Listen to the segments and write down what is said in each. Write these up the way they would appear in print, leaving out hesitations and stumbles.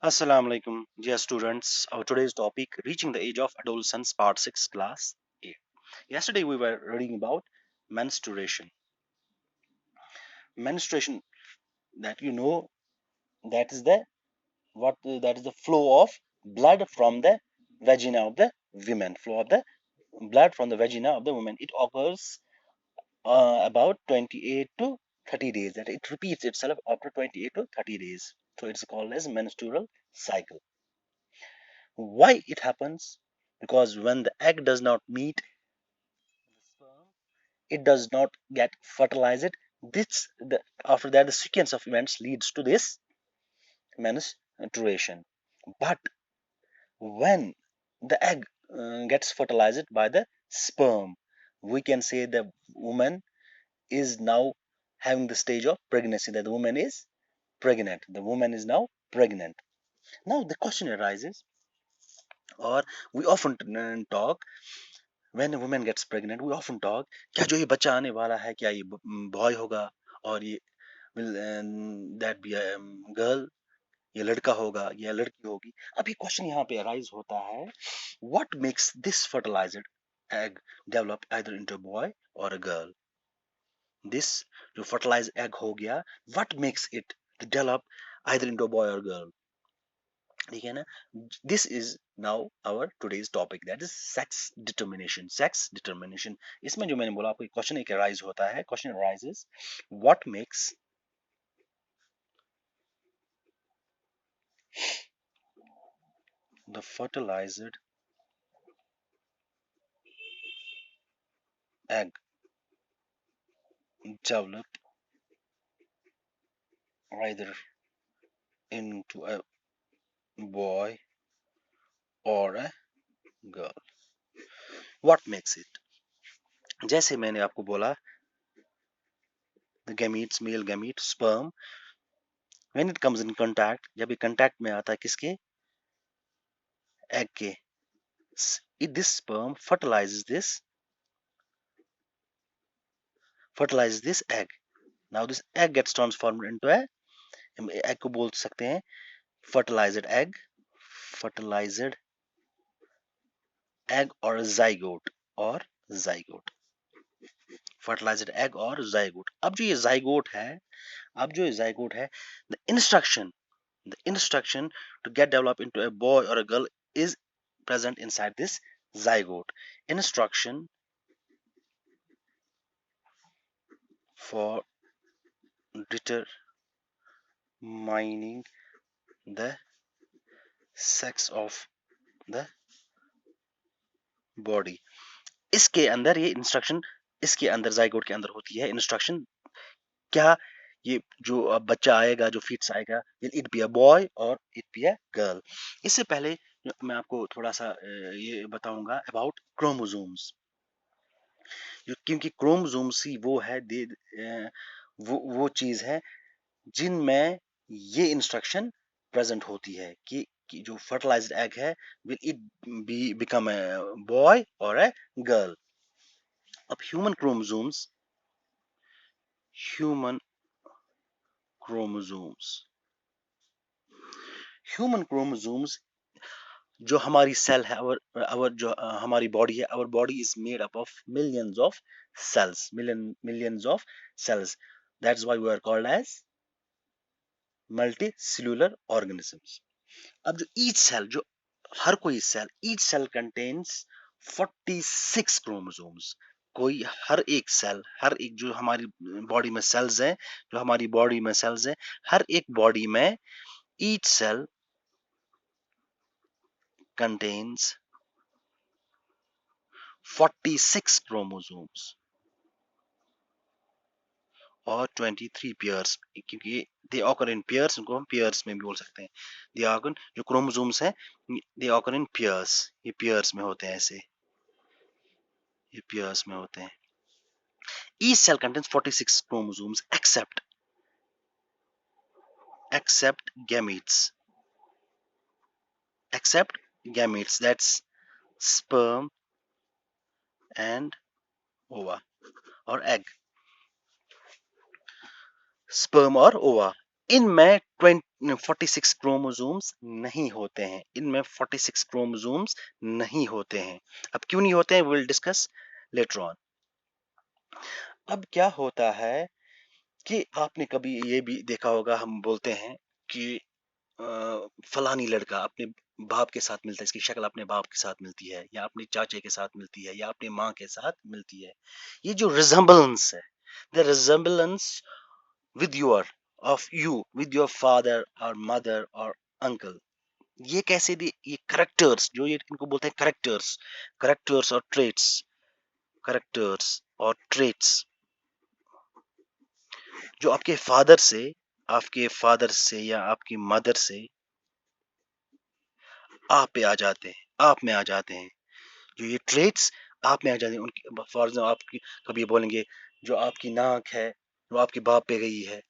Assalamu alaikum, dear students. Our today's topic reaching the age of adolescence, part 6, class 8. Yesterday we were reading about menstruation. Menstruation, that that is the flow of blood from the vagina of the women. Flow of the blood from the vagina of the woman. It occurs about 28 to 30 days. That it repeats itself after 28 to 30 days. So it's called as menstrual cycle. Why it happens? Because when the egg does not meet the sperm, it does not get fertilized. After that, the sequence of events leads to this menstruation. But when the egg gets fertilized by the sperm, we can say the woman is now having the stage of pregnancy. That the woman is pregnant. The woman is now pregnant. Now the question arises, or we often talk when a woman gets pregnant, we often talk, क्या जो ये बच्चा आने वाला है, क्या ये boy होगा, और ये will that be a girl, ये लड़का होगा या लड़की होगी. अब ये क्वेश्चन यहाँ पे अराइज होता है, what makes this fertilized egg develop either into a boy or a girl? This जो fertilized egg हो गया, what makes it to develop either into a boy or girl? ठीक है ना. This is now our today's topic, that is sex determination. इसमें जो मैंने बोला आपको क्वेश्चन एक अराइज होता है. Question arises, what makes the fertilized egg develop either into a boy or a girl? What makes it? जैसे मैंने आपको बोला, the gametes, male gamete, sperm, when it comes in contact, जब ये contact में आता है किसके, egg के, this sperm fertilizes this egg. Now this egg gets transformed into a, egg को बोल सकते हैं fertilized egg or zygote. Fertilized egg or zygote. अब जो ये zygote है, the instruction to get developed into a boy or a girl is present inside this zygote. Instruction for determining the sex of the body. इसके अंदर ये instruction, इसके अंदर zygote के अंदर होती है इंस्ट्रक्शन, क्या ये जो बच्चा आएगा, जो फीट्स आएगा, इट बी अ बॉय और इट बी अ गर्ल. इससे पहले मैं आपको थोड़ा सा ये बताऊंगा अबाउट क्रोमोसोम्स, क्योंकि क्रोमोसोम्स ही वो है, वो चीज है जिनमें ये इंस्ट्रक्शन प्रेजेंट होती है कि जो फर्टिलाइज्ड एग है, will it be become a boy और ए गर्ल. अब ह्यूमन क्रोमोसोम्स ह्यूमन क्रोमोसोम्स जो हमारी सेल है, और जो हमारी बॉडी है, our body is made up of millions of cells. That's why we are called as multicellular organisms. अब जो हर कोई cell, each cell contains 46 chromosomes. कोई हर एक जो हमारी बॉडी में सेल्स हैं, हर एक बॉडी में ईच सेल contains 46 chromosomes और 23 pairs, क्योंकि they occur in pairs, उनको हम pairs में भी बोल सकते हैं. they occur, जो chromosomes हैं, they occur in pairs. ये pairs में होते हैं, ऐसे ये pairs में होते हैं. each cell contains 46 chromosomes except gametes. That's sperm and ova और egg. sperm और ova, इनमें 46 क्रोमोसोम्स नहीं होते हैं, इनमें 46 क्रोमोसोम्स नहीं होते हैं। अब क्यों नहीं होते हैं, विल डिस्कस लेटर ऑन। अब क्या होता है कि आपने कभी ये भी देखा होगा, हम बोलते हैं कि फलानी लड़का अपने बाप के साथ मिलता है, इसकी शक्ल अपने बाप के साथ मिलती है, या अपने चाचे के साथ मिलती है, या अपनी माँ के साथ मिलती है। ये जो रिजेम्बलेंस है, the resemblance with your of you with your father or mother or uncle, ये कैसे दी, ये करेक्टर्स जो ये इनको बोलते हैं करेक्टर्स, करेक्टर्स और ट्रेट्स, करेक्टर्स और ट्रेट्स जो आपके फादर से या आपकी मदर से आप पे आ जाते हैं, आप में आ जाते हैं। जो ये ट्रेट्स आप में आ जाते हैं, उनकी फॉर एग्जाम्पल आपकी कभी बोलेंगे जो आपकी नाक है वो आपके बाप पे गई है,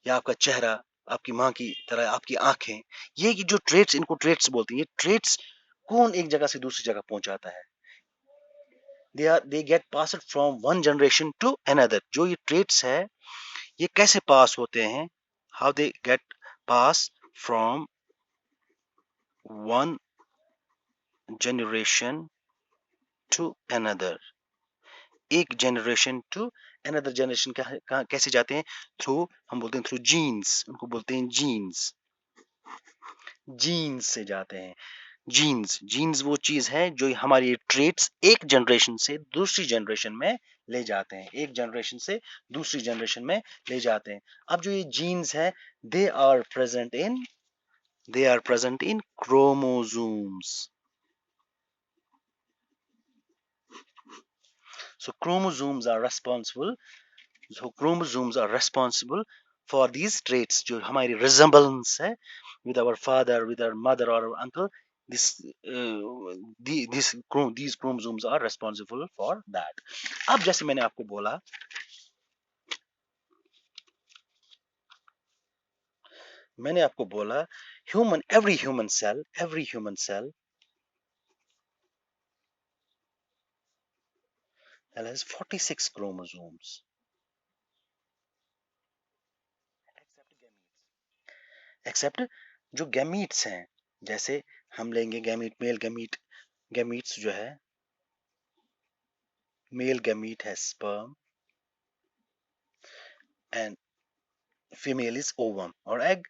या आपका चेहरा आपकी माँ की तरह, आपकी आंखें, ये जो ट्रेट्स, इनको ट्रेट्स बोलते हैं। ये ट्रेट्स कौन एक जगह से दूसरी जगह पहुंचाता है, they get passed from one generation to another. जो ये ट्रेट्स है ये कैसे पास होते हैं, how they get pass from one generation to another, एक जनरेशन टू अनदर जनरेशन कैसे जाते हैं, थ्रू, हम बोलते हैं थ्रू जीन्स, उनको बोलते हैं जीन्स, जीन्स से जाते हैं। जीन्स, जीन्स वो चीज है जो हमारी ट्रेट्स एक जनरेशन से दूसरी जनरेशन में ले जाते हैं, एक जनरेशन से दूसरी जनरेशन में ले जाते हैं। अब जो ये जीन्स है, they are present in they are present in chromosomes. So chromosomes are responsible for these traits, जो हमारी resemblance है with our father, with our mother or our uncle. This these chromosomes are responsible for that. अब जैसे मैंने आपको बोला every human cell has 46 chromosomes except जो gametes हैं, जैसे हम लेंगे gamete, male gamete, gametes जो है, male gamete has sperm and female is ovum or egg.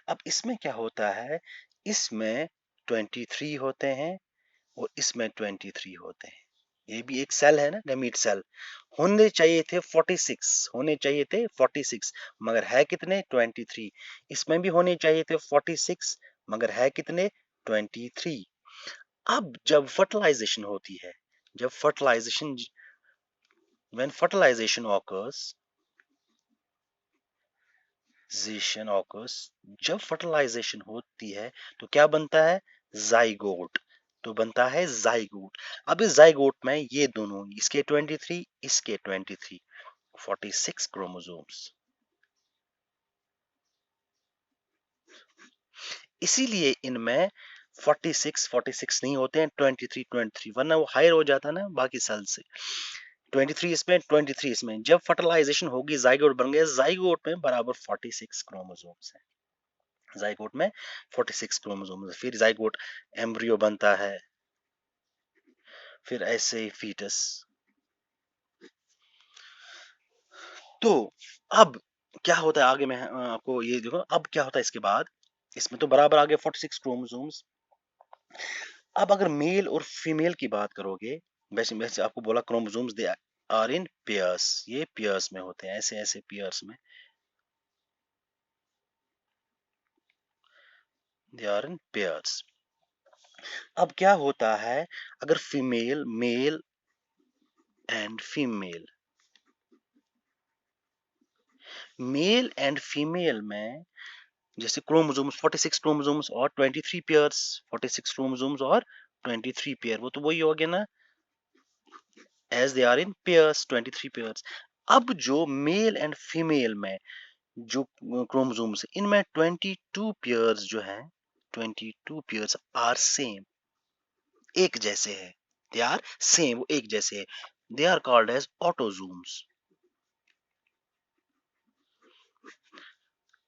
अब इसमें क्या होता है, इसमें 23 होते हैं और इसमें 23 होते हैं। ये भी एक सेल है ना, गैमीट सेल। होने चाहिए थे 46, होने चाहिए थे 46, मगर है कितने, 23। इसमें भी होने चाहिए थे 46, मगर है कितने, 23। अब जब फर्टिलाइजेशन होती है, जब फर्टिलाइजेशन when fertilization occurs जब फर्टिलाइजेशन होती है तो क्या बनता है, जाइगोट। तो बनता है जाइगोट। अब इस जाइगोट में ये दोनों, इसके 23, इसके 23, 46 क्रोमोसोम्स। इसीलिए इनमें 46 नहीं होते हैं, 23, वरना वो हायर हो जाता ना बाकी सेल से। 23 इसमें, 23 इसमें। जब फर्टिलाइजेशन होगी, जाइगोट बन गया, जाइगोट में बराबर 46 क्रोमोसोम्स है। जाइगोट में 46 क्रोमोसोम्स, फिर जाइगोट एम्ब्रियो बनता है, फिर ऐसे फीटस। तो अब क्या होता है आगे, मैं आपको ये देखो अब क्या होता है इसके बाद। इसमें तो बराबर आ गए 46 क्रोमोसोम्स। अब अगर मेल और फीमेल की बात करोगे, वैसे वैसे आपको बोला chromosomes they are in pairs, ये पेयर्स में होते हैं, ऐसे ऐसे पेयर्स में, दे आर इन पेयर्स। अब क्या होता है, अगर female, male and female, male and female में जैसे क्रोमोसोम्स 46 क्रोमोसोम्स और 23 पेयर्स, 46 क्रोमोसोम्स और 23 पेयर, वो तो वही हो गया ना, as they are in pairs, 23 pairs. अब जो मेल एंड फीमेल में जो क्रोमोसोम्स, इनमें 22 पेयर्स जो है, 22 पेयर्स आर सेम, एक जैसे है, दे आर सेम, वो एक जैसे है, they are called as autosomes.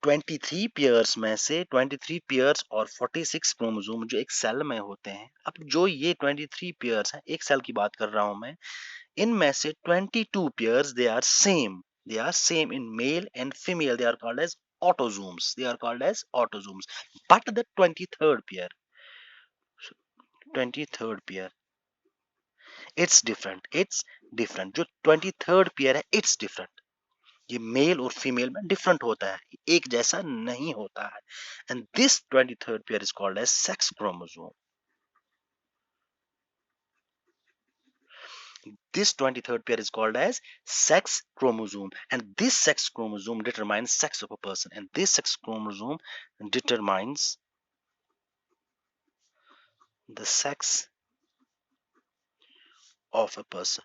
23 pairs में से 23 पेयर्स और 46 क्रोमोसोम जो एक सेल में होते हैं। अब जो ये 23 पेयर्स हैं, एक सेल की बात कर रहा हूं मैं, इनमें से 22 pairs they are same, in male and female. They are called as autosomes. But the 23rd pair, it's different. जो 23rd pair है, it's different. ये मेल और फीमेल में डिफरेंट होता है, एक जैसा नहीं होता है. And this 23rd pair is called as sex chromosome. This 23rd pair is called as sex chromosome, and this sex chromosome determines sex of a person, and this sex chromosome determines the sex of a person.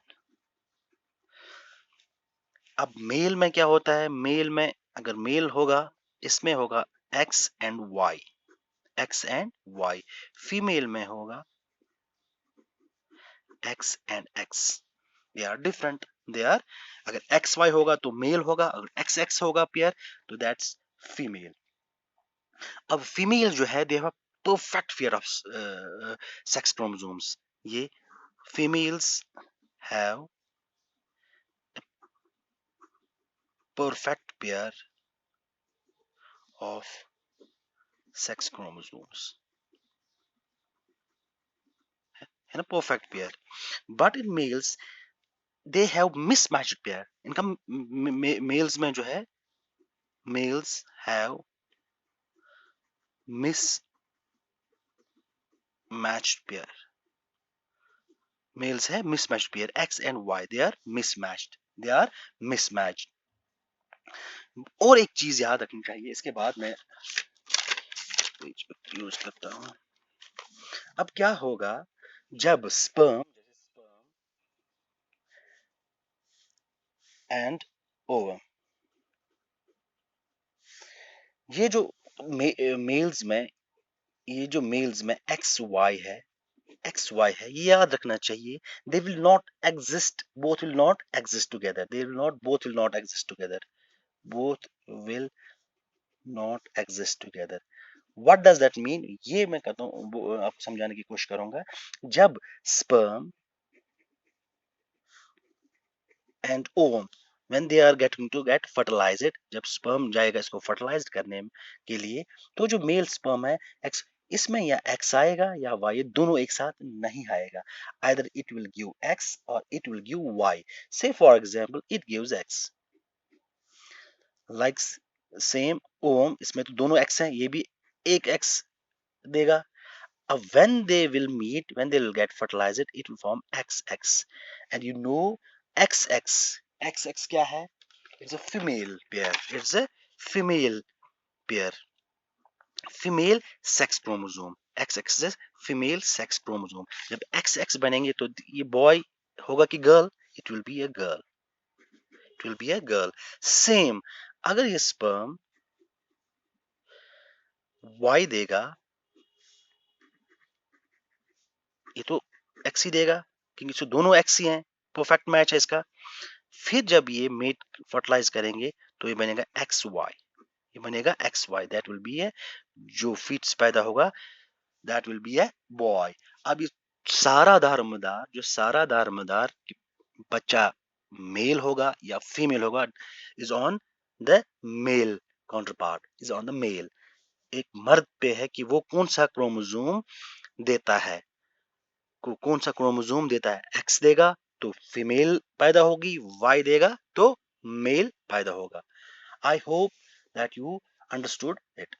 अब mail में क्या होता है? Mail में अगर mail होगा, इसमें होगा X and Y. फीमेल में होगा X and X. They are different. अगर XY होगा तो मेल होगा, अगर XX होगा पेयर तो दैट्स फीमेल. अब फीमेल जो है, they have perfect pair of sex chromosomes. ये females have perfect pair of sex chromosomes. है ना, perfect pair. But in males they have mismatched pair. इनका मेल्स में जो है, males have mismatched pair. Males है mismatched pair. X and Y, they are mismatched. और एक चीज याद रखनी चाहिए, इसके बाद मैं यूज करता हूं. अब क्या होगा जब स्पर्म एंड ओवम, ये जो मेल्स में एक्स वाई है, ये याद रखना चाहिए. They will not exist, both will not exist together. Both will not exist together. What does that mean? ये मैं कहता हूँ, आपको समझाने की कोशिश करूंगा. जब sperm and ovum, when they are getting to get fertilized, जब स्पर्म जाएगा इसको फर्टिलाइज करने के लिए, तो जो मेल स्पर्म है एक्स, इसमें या एक्स आएगा या वाई, ये दोनों एक साथ नहीं आएगा. either it will give x or it will give y. say for example it gives x, like same ovum, इसमें तो दोनों x हैं, ये भी एक x देगा. अब when they will get fertilized, it will form XX. And you know XX क्या है? It's a female pair. Female sex chromosome. XX is female sex chromosome. जब XX बनेंगे तो ये boy होगा कि girl? It will be a girl. Same, अगर ये sperm Y देगा, ये तो X ही देगा, क्योंकि इसको दोनों X ही हैं. परफेक्ट मैच है इसका. फिर जब ये मेट फर्टिलाइज करेंगे तो ये बनेगा XY. दैट विल बी ए, जो फीट्स पैदा होगा, that will be a boy. अब ये सारा दारोमदार बच्चा मेल होगा या फीमेल होगा, is on the male counterpart, एक मर्द पे है कि वो कौन सा क्रोमोसोम देता है. एक्स देगा तो फीमेल पैदा होगी, वाई देगा तो मेल पैदा होगा. I hope that you understood it.